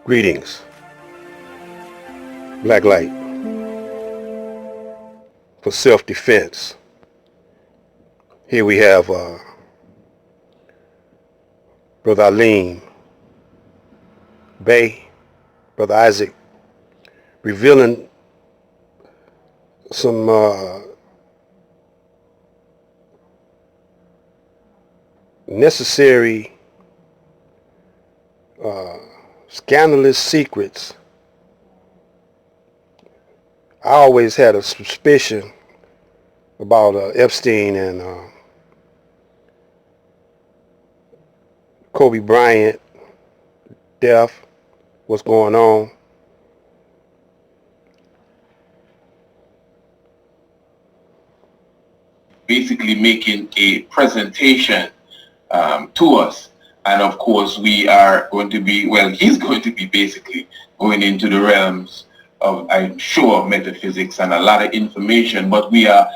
Greetings. Black light for self-defense. Here we have Brother Alim Bey, Brother Isaac, revealing some necessary scandalous secrets. I always had a suspicion about Epstein and Kobe Bryant death, what's going on. Basically making a presentation to us. And of course, we are going to be, well, he's going to be basically going into the realms of, I'm sure, metaphysics and a lot of information, but we are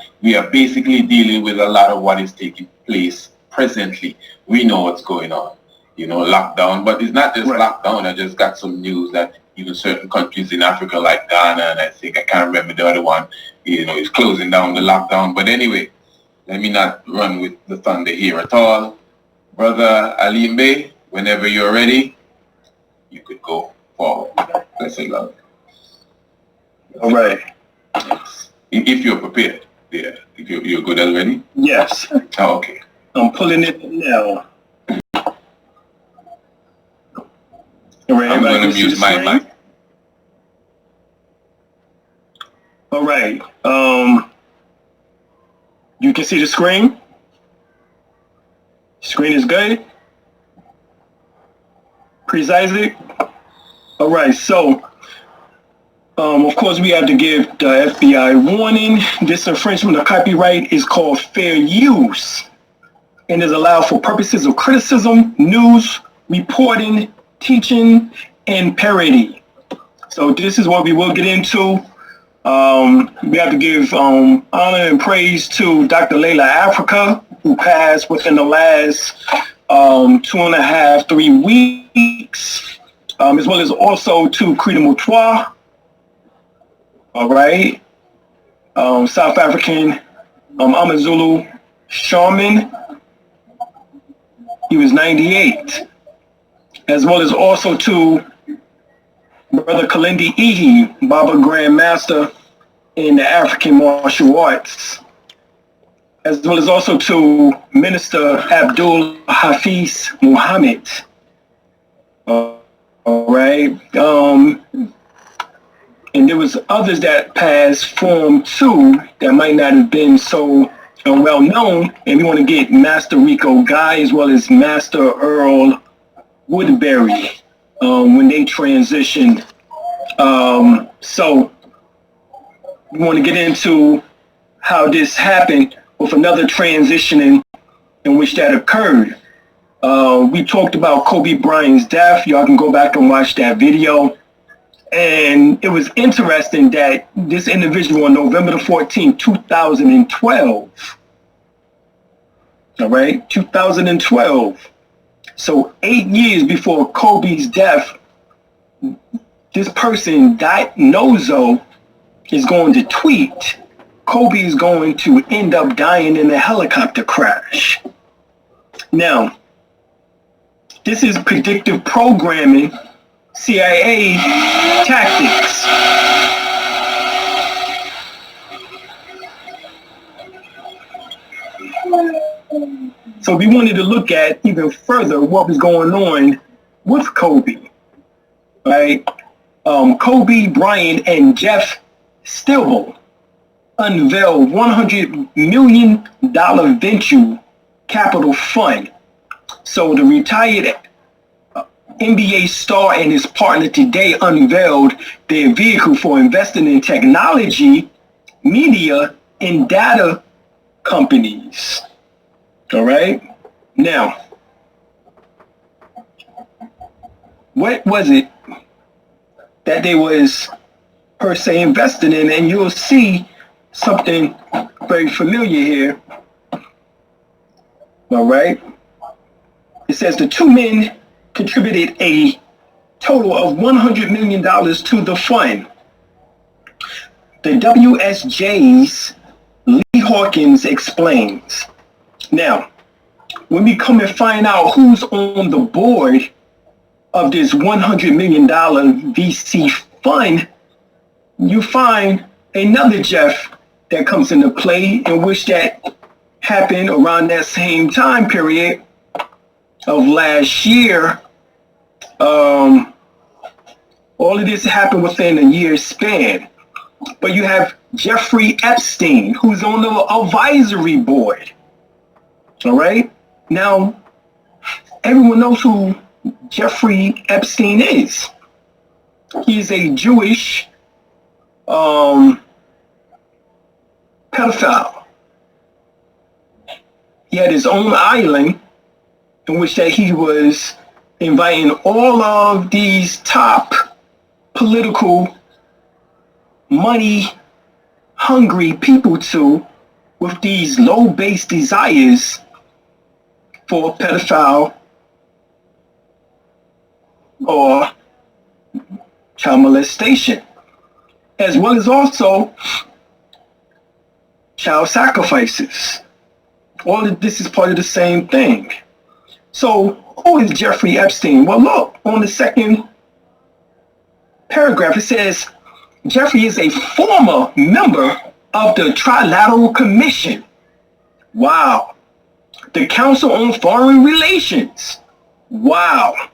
basically dealing with a lot of what is taking place presently. We know what's going on, lockdown, but it's not just lockdown. I just got some news that even certain countries in Africa like Ghana, and I think I can't remember the other one, is closing down the lockdown. But anyway, let me not run with the thunder here at all. Brother Alim Bey, whenever you're ready, you could go forward. Blessed love. All right. Yes. If you're prepared, yeah. If you're good already? Yes. Oh, okay. I'm pulling it now. All right, I'm going to mute my mic. All right. You can see the screen? Screen is good? Priest Isaac? All right, so, of course, we have to give the FBI warning. This infringement of copyright is called fair use and is allowed for purposes of criticism, news, reporting, teaching, and parody. So this is what we will get into. We have to give honor and praise to Dr. Layla Africa, who passed within the last 2.5, 3 weeks, as well as also to Krita Mutwa, all right, South African Amazulu shaman. He was 98, as well as also to Brother Kalindi Ihi, Baba Grandmaster in the African martial arts, as well as also to Minister Abdul Hafiz Muhammad. All right. And there was others that passed form too that might not have been so well known. And we want to get Master Rico Guy as well as Master Earl Woodbury when they transitioned. So we want to get into how this happened with another transitioning in which that occurred. We talked about Kobe Bryant's death. Y'all can go back and watch that video. And it was interesting that this individual on November the 14th, 2012, all right, 2012. So 8 years before Kobe's death, this person, Nozo, is going to tweet, Kobe is going to end up dying in a helicopter crash. Now, this is predictive programming, CIA tactics. So we wanted to look at even further what was going on with Kobe, right? Kobe Bryant and Jeff Stilwell unveiled $100 million venture capital fund. So the retired NBA star and his partner today unveiled their vehicle for investing in technology, media, and data companies. All right. Now, what was it that they was per se invested in? And you'll see something very familiar here. All right. It says the two men contributed a total of $100 million to the fund. The WSJ's Lee Hawkins explains. Now, when we come and find out who's on the board of this $100 million VC fund, you find another Jeff that comes into play, in which that happened around that same time period of last year. All of this happened within a year's span. But you have Jeffrey Epstein, who's on the advisory board. All right? Now, everyone knows who Jeffrey Epstein is. He's a Jewish pedophile. He had his own island in which that he was inviting all of these top political money hungry people to, with these low base desires for pedophile or child molestation, as well as also child sacrifices. All of this is part of the same thing. So who is Jeffrey Epstein? Well, look, on the second paragraph, it says, Jeffrey is a former member of the Trilateral Commission. Wow. The Council on Foreign Relations. Wow.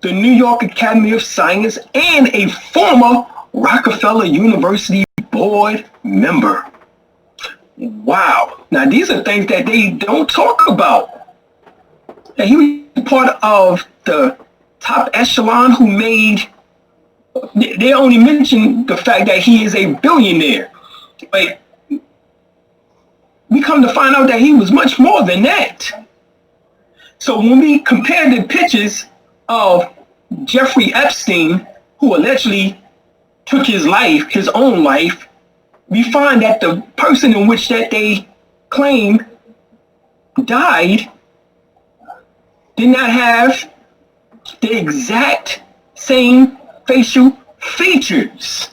The New York Academy of Science, and a former Rockefeller University board member. Wow. Now, these are things that they don't talk about. And he was part of the top echelon who made, they only mention the fact that he is a billionaire. But we come to find out that he was much more than that. So when we compare the pictures of Jeffrey Epstein, who allegedly took his life, his own life, we find that the person in which that they claim died did not have the exact same facial features.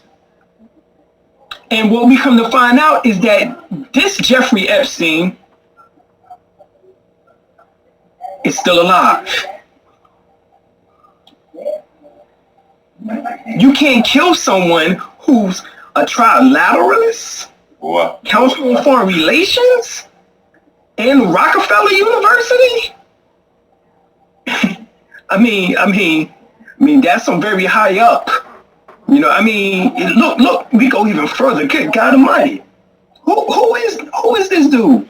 And what we come to find out is that this Jeffrey Epstein is still alive. You can't kill someone who's a trilateralist, What? Council on Foreign Relations, and Rockefeller University. I mean, that's some very high up. You know, I mean, look, we go even further. Good God Almighty, who is this dude?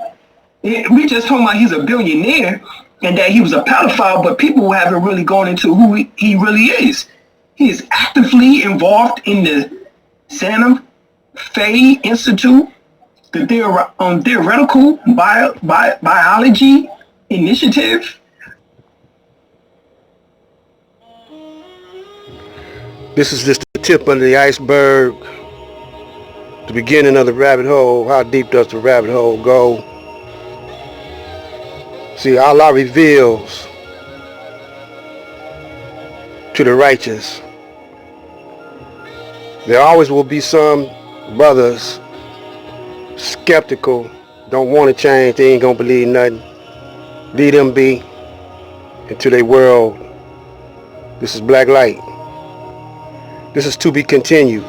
We just talking about he's a billionaire and that he was a pedophile, but people haven't really gone into who he really is. He is actively involved in the Santa Fe Institute, the Theoretical Biology Initiative. This is just the tip under the iceberg, the beginning of the rabbit hole. How deep does the rabbit hole go? See, Allah reveals to the righteous. There always will be some brothers skeptical, don't want to change, they ain't gonna believe nothing. Leave them be into their world. This is Black Light. This is to be continued.